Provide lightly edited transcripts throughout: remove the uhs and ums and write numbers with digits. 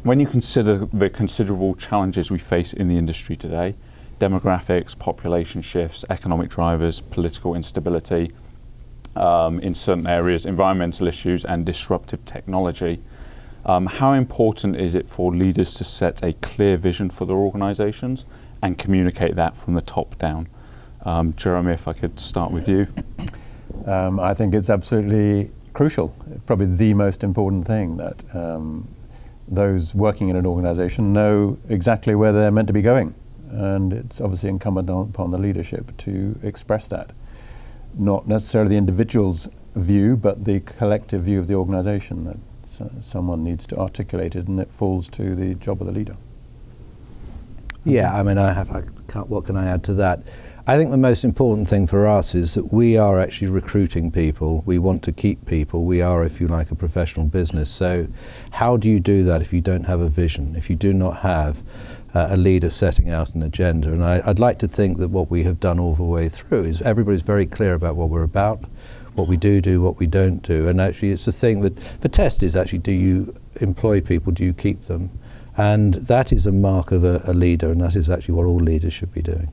When you consider the considerable challenges we face in the industry today, demographics, population shifts, economic drivers, political instability, in certain areas, environmental issues and disruptive technology, how important is it for leaders to set a clear vision for their organisations and communicate that from the top down? Jeremy, if I could start with you. I think it's absolutely crucial, probably the most important thing, that those working in an organisation know exactly where they're meant to be going. And it's obviously incumbent upon the leadership to express that. Not necessarily the individual's view, but the collective view of the organisation, that someone needs to articulate it, and it falls to the job of the leader. Yeah, I mean, what can I add to that? I think the most important thing for us is that we are actually recruiting people. We want to keep people. We are, if you like, a professional business. So how do you do that if you don't have a vision, if you do not have a leader setting out an agenda? And I'd like to think that what we have done all the way through is everybody's very clear about what we're about, what we do, what we don't do. And actually it's the thing that the test is actually, do you employ people, do you keep them? And that is a mark of a leader, and that is actually what all leaders should be doing.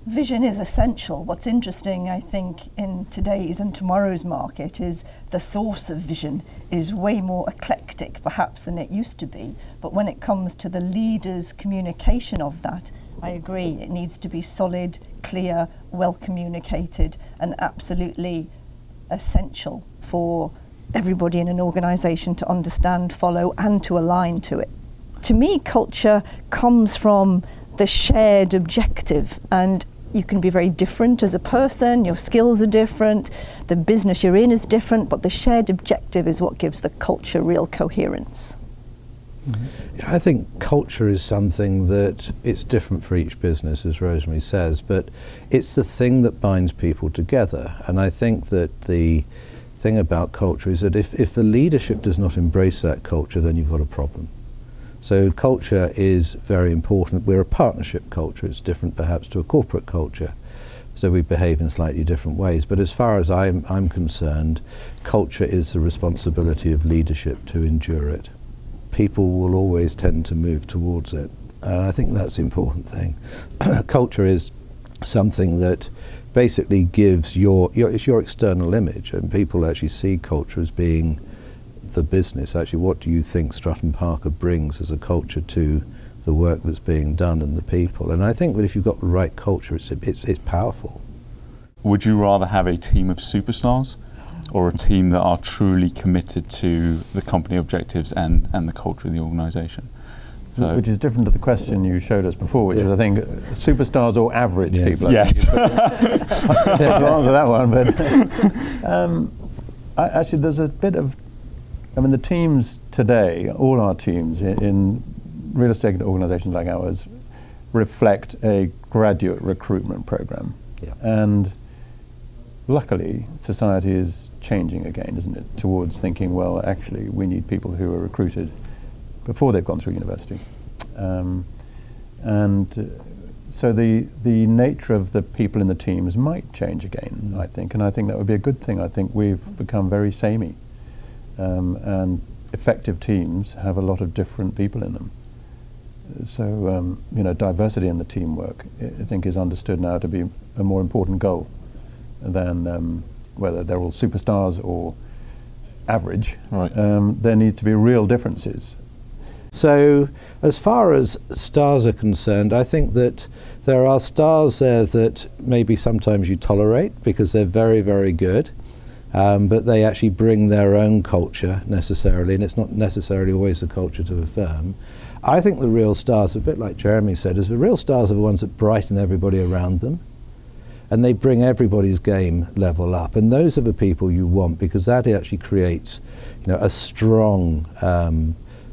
Vision is essential. What's interesting, I think, in today's and tomorrow's market is the source of vision is way more eclectic, perhaps, than it used to be. But when it comes to the leader's communication of that, I agree, it needs to be solid, clear, well communicated, and absolutely essential for everybody in an organisation to understand, follow, and to align to it. To me, culture comes from the shared objective, and you can be very different as a person, your skills are different, the business you're in is different, but the shared objective is what gives the culture real coherence. I think culture is something that it's different for each business, as Rosemary says, but it's the thing that binds people together. And I think that the thing about culture is that if the leadership does not embrace that culture, then you've got a problem. So culture is very important. We're a partnership culture. It's different perhaps to a corporate culture. So we behave in slightly different ways. But as far as I'm concerned, culture is the responsibility of leadership to endure it. People will always tend to move towards it. And I think that's the important thing. Culture is something that basically gives it's your external image, and people actually see culture as being the business. Actually, what do you think Stratton Parker brings as a culture to the work that's being done and the people? And I think that if you've got the right culture, it's powerful. Would you rather have a team of superstars or a team that are truly committed to the company objectives and the culture of the organisation? So, which is different to the question you showed us before, which is, I think, superstars or average people. Yes. To answer that one, but actually there's a bit of, the teams today, all our teams in real estate organisations like ours, reflect a graduate recruitment programme. Yeah. And luckily, society is changing again, isn't it, towards thinking, well, actually, we need people who are recruited before they've gone through university. So the nature of the people in the teams might change again, I think, and I think that would be a good thing. I think we've become very samey. And effective teams have a lot of different people in them. So, diversity in the teamwork, I think, is understood now to be a more important goal than whether they're all superstars or average. Right. There need to be real differences. So, as far as stars are concerned, I think that there are stars there that maybe sometimes you tolerate because they're very, very good. But they actually bring their own culture necessarily, and it's not necessarily always the culture of the firm. I think the real stars, a bit like Jeremy said, is the real stars are the ones that brighten everybody around them, and they bring everybody's game level up. And those are the people you want, because that actually creates, a strong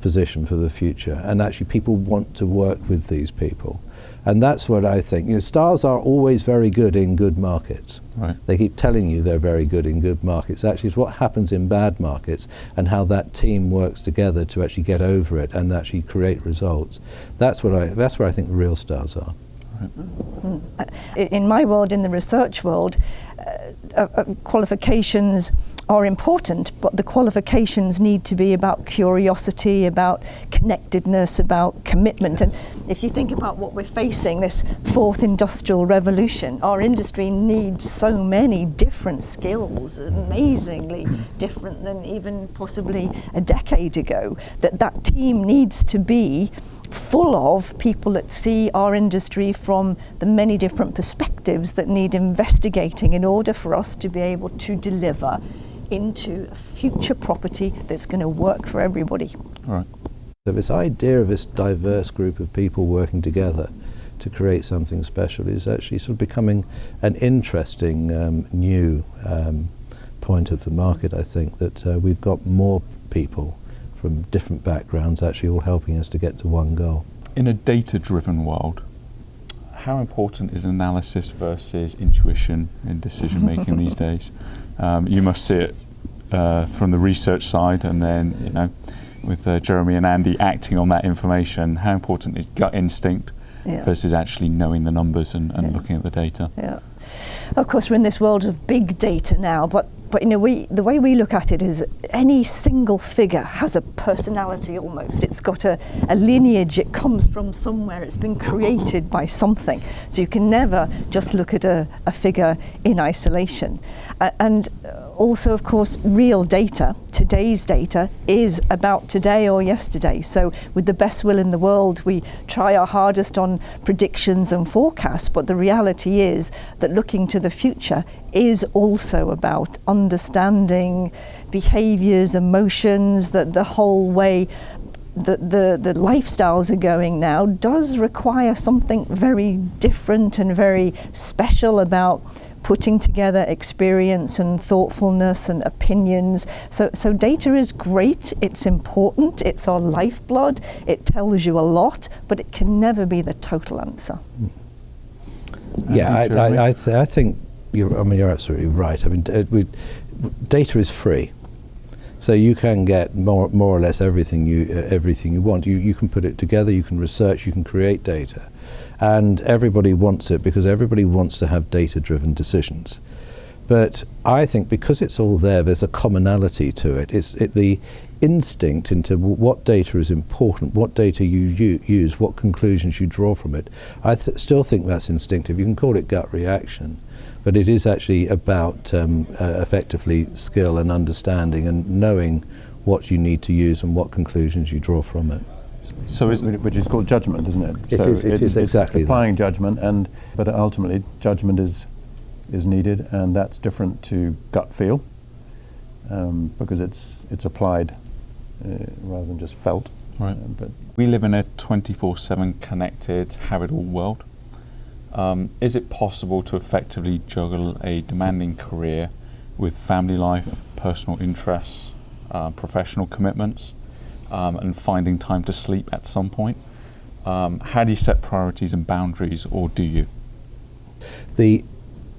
position for the future. And actually, people want to work with these people. And that's what I think. Stars are always very good in good markets. Right. They keep telling you they're very good in good markets. Actually, it's what happens in bad markets and how that team works together to actually get over it and actually create results. That's where I think the real stars are. In my world, in the research world, qualifications are important, but the qualifications need to be about curiosity, about connectedness, about commitment. And if you think about what we're facing, this fourth industrial revolution, our industry needs so many different skills, amazingly different than even possibly a decade ago, that team needs to be full of people that see our industry from the many different perspectives that need investigating in order for us to be able to deliver into a future property that's going to work for everybody. All right. So this idea of this diverse group of people working together to create something special is actually sort of becoming an interesting new point of the market. I think that we've got more people from different backgrounds actually all helping us to get to one goal. In a data-driven world, how important is analysis versus intuition in decision-making these days? You must see it from the research side, and then, with Jeremy and Andy acting on that information, how important is gut instinct versus actually knowing the numbers and looking at the data? Yeah. Of course, we're in this world of big data now, but the way we look at it is any single figure has a personality almost. It's got a lineage, it comes from somewhere, it's been created by something. So you can never just look at a figure in isolation. And also, of course, real data, today's data, is about today or yesterday. So with the best will in the world, we try our hardest on predictions and forecasts, but the reality is that looking to the future is also about understanding behaviors, emotions, that the whole way the lifestyles are going now does require something very different and very special about putting together experience and thoughtfulness and opinions. So data is great, it's important, it's our lifeblood, it tells you a lot, but it can never be the total answer. Yeah, I think you're absolutely right. I mean, data is free, so you can get more or less everything you want. You can put it together, you can research, you can create data, and everybody wants it because everybody wants to have data-driven decisions. But I think because it's all there's a commonality to it. It's the instinct into what data is important, what data you use, what conclusions you draw from it. I still think that's instinctive. You can call it gut reaction, but it is actually about effectively skill and understanding and knowing what you need to use and what conclusions you draw from it. So which is called judgment, isn't it? It is exactly it's applying judgment, but ultimately judgment is needed, and that's different to gut feel, because it's applied rather than just felt. Right. But we live in a 24/7 connected, have-it-all world. Is it possible to effectively juggle a demanding career with family life, personal interests, professional commitments, and finding time to sleep at some point? How do you set priorities and boundaries, or do you? The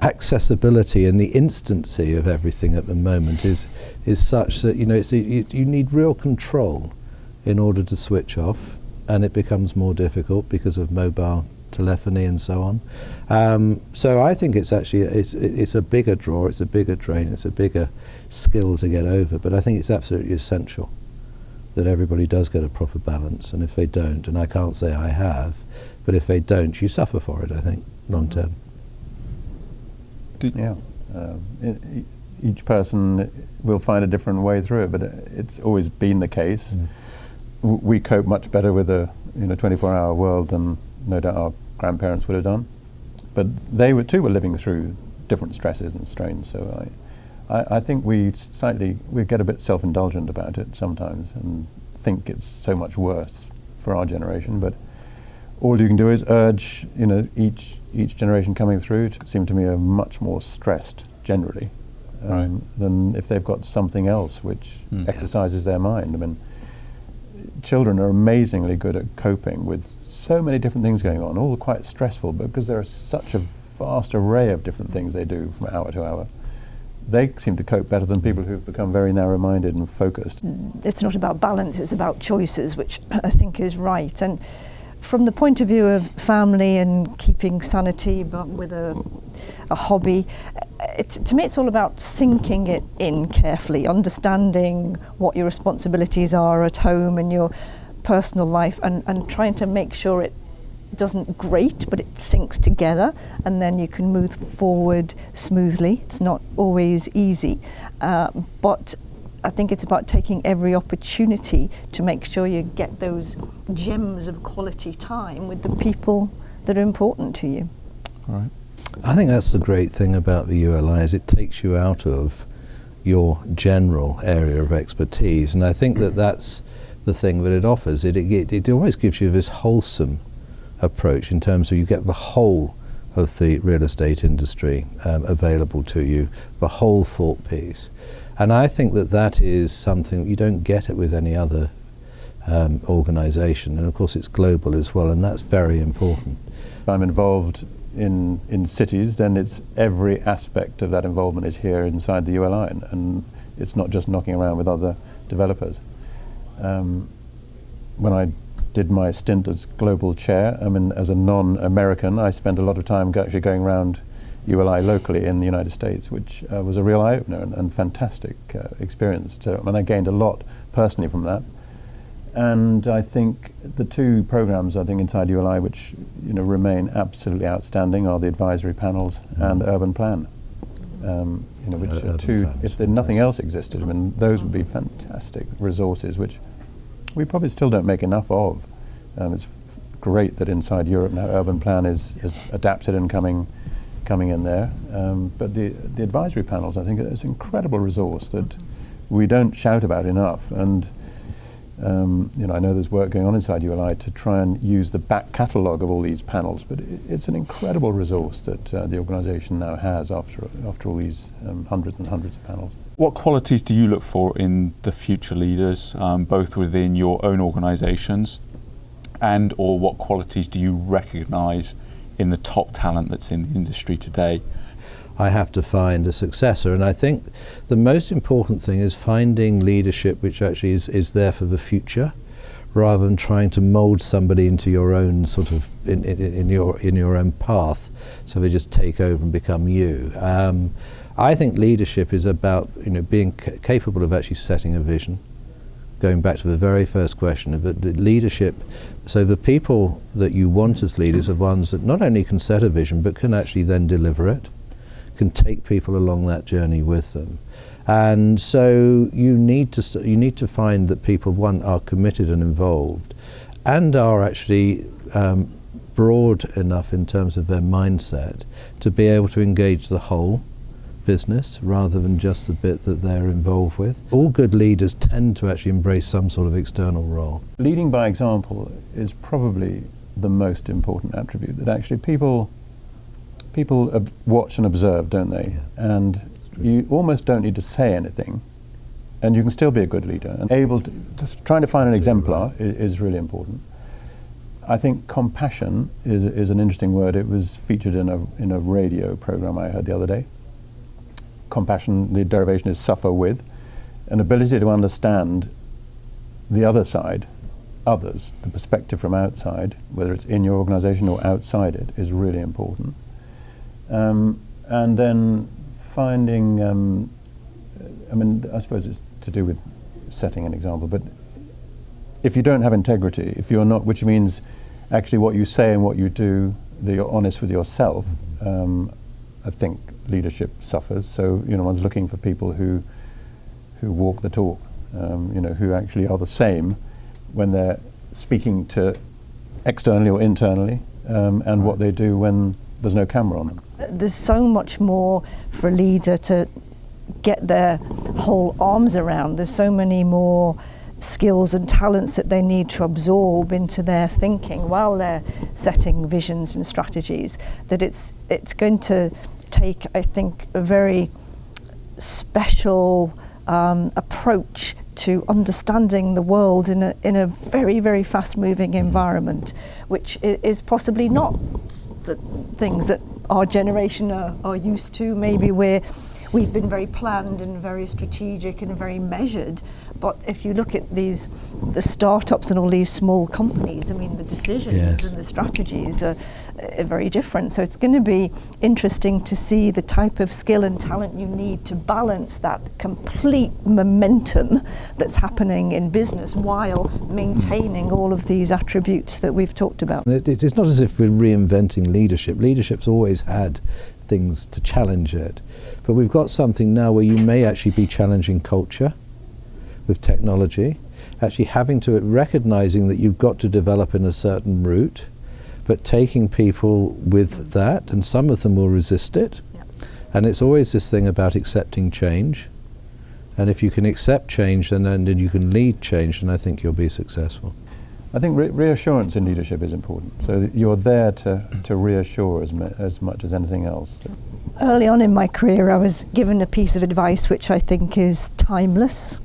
accessibility and the instancy of everything at the moment is such that you need real control in order to switch off, and it becomes more difficult because of mobile telephony and so on. So I think it's actually it's a bigger draw, it's a bigger drain, it's a bigger skill to get over, but I think it's absolutely essential that everybody does get a proper balance, and if they don't, and I can't say I have, but if they don't, you suffer for it, I think, long term. Each person will find a different way through it, but it's always been the case. We cope much better with a 24-hour world than no doubt our grandparents would have done, but they were living through different stresses and strains. So I think we get a bit self-indulgent about it sometimes and think it's so much worse for our generation. But all you can do is urge, each generation coming through to seem to me are much more stressed generally than if they've got something else which exercises their mind. I mean, children are amazingly good at coping with so many different things going on, all quite stressful, because there is such a vast array of different things they do from hour to hour. They seem to cope better than people who've become very narrow-minded and focused. It's not about balance, it's about choices, which I think is right. And from the point of view of family and keeping sanity, but with a hobby, to me it's all about sinking it in carefully, understanding what your responsibilities are at home and your personal life, and trying to make sure it doesn't grate, but it sinks together, and then you can move forward smoothly. It's not always easy, but I think it's about taking every opportunity to make sure you get those gems of quality time with the people that are important to you. All right. I think that's the great thing about the ULI, is it takes you out of your general area of expertise, and I think that that's the thing that it offers. It always gives you this wholesome approach in terms of you get the whole of the real estate industry available to you, the whole thought piece. And I think that that is something you don't get it with any other organisation, and of course it's global as well, and that's very important. If I'm involved in cities, then it's every aspect of that involvement is here inside the ULI, and it's not just knocking around with other developers. When I did my stint as global chair, I mean, as a non-American, I spent a lot of time actually going around ULI locally in the United States, which was a real eye-opener and fantastic experience. And I gained a lot personally from that. And I think the two programs I think inside ULI which remain absolutely outstanding are the advisory panels and urban plan. Which are two, if nothing else existed, I mean, those would be fantastic resources which we probably still don't make enough of. It's great that inside Europe now urban plan is adapted and coming in there, but the advisory panels, I think, is an incredible resource that we don't shout about enough. And I know there's work going on inside ULI to try and use the back catalogue of all these panels, but it's an incredible resource that the organisation now has after all these hundreds and hundreds of panels. What qualities do you look for in the future leaders, both within your own organisations, and or what qualities do you recognise in the top talent that's in the industry today? I have to find a successor, and I think the most important thing is finding leadership which actually is there for the future, rather than trying to mould somebody into your own sort of in your own path, so they just take over and become you. I think leadership is about being capable of actually setting a vision. Going back to the very first question of the leadership, so the people that you want as leaders are ones that not only can set a vision but can actually then deliver it, can take people along that journey with them. And so you need to find that people, one, are committed and involved, and are actually broad enough in terms of their mindset to be able to engage the whole business rather than just the bit that they're involved with. All good leaders tend to actually embrace some sort of external role. Leading by example is probably the most important attribute, that actually people watch and observe, don't they? Yeah. And you almost don't need to say anything, and you can still be a good leader. And able to just trying to find an exemplar is really important. I think compassion is an interesting word. It was featured in a radio program I heard the other day. Compassion, the derivation is suffer with. An ability to understand the other side, others, the perspective from outside, whether it's in your organisation or outside it, is really important. And then finding, I suppose it's to do with setting an example, but if you don't have integrity, if you're not, which means actually what you say and what you do, that you're honest with yourself, I think leadership suffers. So one's looking for people who walk the talk, who actually are the same when they're speaking to externally or internally, and what they do when there's no camera on them. There's so much more for a leader to get their whole arms around. There's so many more skills and talents that they need to absorb into their thinking while they're setting visions and strategies, that it's going to take, I think, a very special approach to understanding the world in a very, very fast-moving environment, which is possibly not the things that our generation are used to. Maybe we're we've been very planned and very strategic and very measured. But if you look at the startups and all these small companies, I mean, the decisions and the strategies are very different. So it's going to be interesting to see the type of skill and talent you need to balance that complete momentum that's happening in business while maintaining all of these attributes that we've talked about. It's not as if we're reinventing leadership. Leadership's always had things to challenge it. But we've got something now where you may actually be challenging culture with technology, actually recognizing that you've got to develop in a certain route, but taking people with that, and some of them will resist it. Yep. And it's always this thing about accepting change. And if you can accept change, then you can lead change, and I think you'll be successful. I think reassurance in leadership is important. So that you're there to reassure as much as anything else. Early on in my career, I was given a piece of advice which I think is timeless,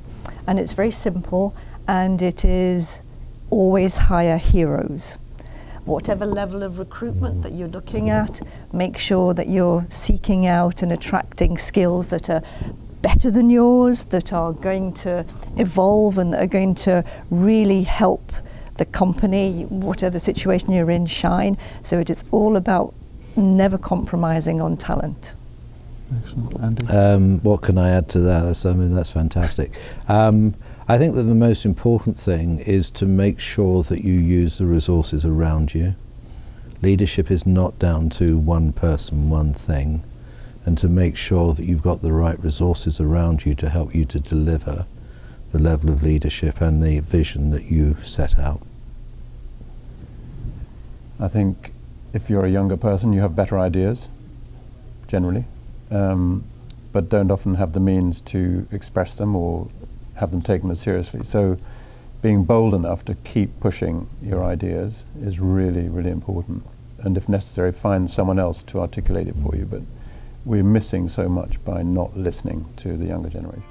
and it's very simple, and it is always hire heroes. Whatever level of recruitment that you're looking at, make sure that you're seeking out and attracting skills that are better than yours, that are going to evolve and that are going to really help the company, whatever situation you're in, shine. So it is all about never compromising on talent. Excellent. Andy? What can I add to that? That's fantastic. I think that the most important thing is to make sure that you use the resources around you. Leadership is not down to one person, one thing, and to make sure that you've got the right resources around you to help you to deliver the level of leadership and the vision that you set out. I think if you're a younger person, you have better ideas, generally, but don't often have the means to express them or have them taken as seriously. So being bold enough to keep pushing your ideas is really, really important. And if necessary, find someone else to articulate it for you. But we're missing so much by not listening to the younger generation.